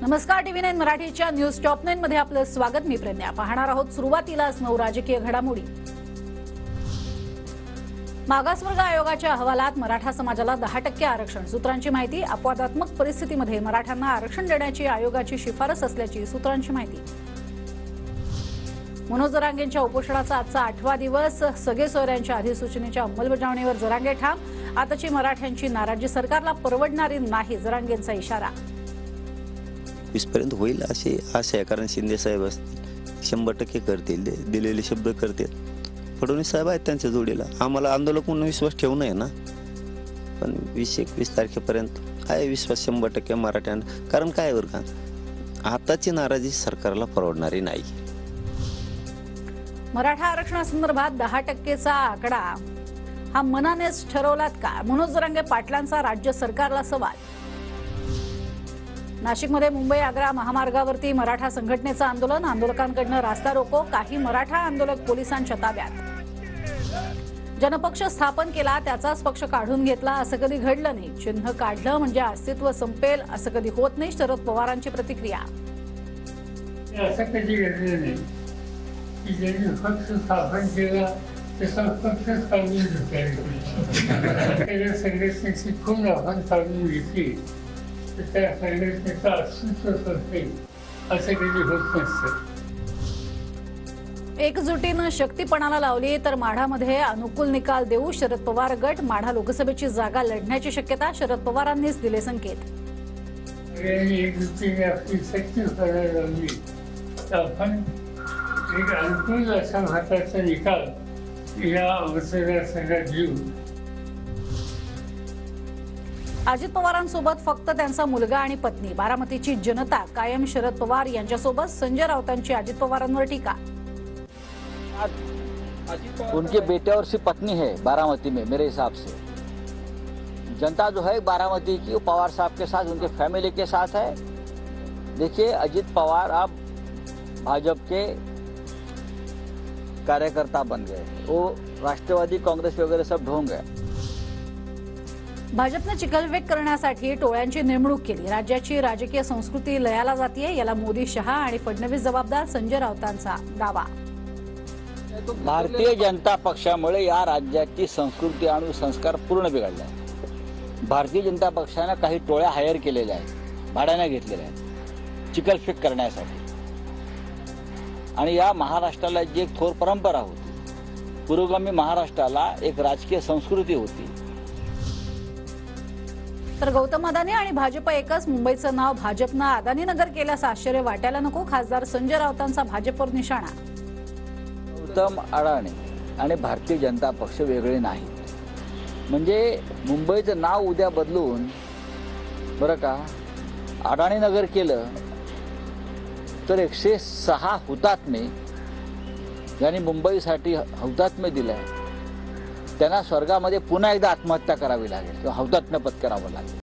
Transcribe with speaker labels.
Speaker 1: नमस्कार, TV9 मराठीच्या news top 9 मध्ये आपलं स्वागत। मी प्रज्ञा। पाहणार आहोत सुरुवातीलाच 9 राजकीय घडामोडी। मागासवर्ग आयोगाच्या अहवालात मराठा समाजाला 10% आरक्षण। सूत्रांची माहिती। अपवादात्मक परिस्थितीमध्ये मराठ्यांना आरक्षण देण्याची आयोगाची शिफारस असल्याची सूत्रांची माहिती। मनोज जरांगेंच्या उपोषणाचा आजचा 8वा दिवस। सगळे सोयऱ्यांच्या अधिसूचनेच्या अंमलबजावणीवर जरांगे ठाम। आताची मराठ्यांची नाराजी सरकारला परवडणारी नाही, जरांगेंचा इशारा।
Speaker 2: इसपर्यंत होईल अशी आशा आहे, कारण शिंदे साहेब असतील 100% करतील, दिलेले शब्द करतील। फडणवीस साहेब आहेत त्यांच्या जोडीला, आम्हाला आंदोलक म्हणून विश्वास ठेवू नये ना, पण 20-21 तारखेपर्यंत आहे विश्वास 100% मराठ्यांना। कारण काय बरं का, आताची नाराजी सरकारला परवडणारी नाही।
Speaker 1: मराठा आरक्षणासंदर्भात 10%चा आकडा हा मनानेच ठरवलात का? मनोज जरांगे पाटलांचा राज्य सरकारला सवाल। नाशिकमध्ये मुंबई आग्रा महामार्गावरती मराठा संघटनेचं आंदोलन। आंदोलकांकडून रास्ता रोको। काही मराठा आंदोलक पोलिसांच्या ताब्यात। जनपक्ष स्थापन केला, त्याचाच पक्ष काढून घेतला असं कधी घडलं नाही। चिन्ह काढलं म्हणजे अस्तित्व संपेल असं कधी होत नाही, शरद पवारांची प्रतिक्रिया।
Speaker 3: असं कधी घडलं नाही की ज्यांनी पक्ष स्थापन केला त्याचा पक्षच काढून घेतला। संघटनेची खून आपण काढून घेतली, त्या संघटनेचा अस्तित्व संपेल असं कधी होत नसतं।
Speaker 1: एकजुटीनं शक्तीपणाला लावली तर माढामध्ये अनुकूल निकाल देऊ शरद पवार गट। माढा लोकसभेची जागा लढण्याची शक्यता, शरद पवारांनीच दिले संकेत।
Speaker 3: एकजुटीने आपली शक्तीपणा लावली तर आपण एक अनुकूल असा भारताचा निकाल या मतदारसंघात देऊ।
Speaker 1: अजित पवारांसोबत फक्त त्यांचा मुलगा आणि पत्नी। बारामतीची जनता कायम शरद पवार यांच्यासोबत। संजय राऊतांची अजित पवारांवर टीका।
Speaker 4: उनके बेटे और सी पत्नी है बारामती में। मेरे हिसाब से जनता जो है बारामती की पवार साहब के साथ, उनके फैमिली के साथ है। देखिए, अजित पवार अब भाजपा के कार्यकर्ता बन गए, वो राष्ट्रवादी कांग्रेस वगैरह सब ढोंग गए।
Speaker 1: भाजपने चिखलफेक करण्यासाठी टोळ्यांची नेमणूक केली। राज्याची राजकीय संस्कृती लयाला जातीये, याला मोदी, शहा आणि फडणवीस जबाबदार, संजय राऊतांचा दावा।
Speaker 4: भारतीय जनता पक्षामुळे या राज्याची संस्कृती आणि संस्कार पूर्ण बिघडले आहेत। भारतीय जनता पक्षाने काही टोळ्या हायर केलेल्या आहेत, भाड्याने घेतलेल्या आहेत चिखलफेक करण्यासाठी। आणि या महाराष्ट्राला जी एक थोर परंपरा होती, पुरोगामी महाराष्ट्राला एक राजकीय संस्कृती होती।
Speaker 1: तर गौतम अदानी आणि भाजप एकच। मुंबईचं नाव भाजपनं अदानी नगर केल्यास आश्चर्य वाटायला नको, खासदार संजय राऊतांचा भाजपवर निशाणा।
Speaker 4: गौतम अडाणी आणि भारतीय जनता पक्ष वेगळे नाही, म्हणजे मुंबईचं नाव उद्या बदलून बरं का अडाणी नगर केलं तर 106 हुतात्मे ज्यांनी मुंबईसाठी हुतात्मे दिले त्यांना स्वर्गामध्ये पुन्हा एकदा आत्महत्या करावी लागेल किंवा हुतात्म्य पत्करावं लागेल।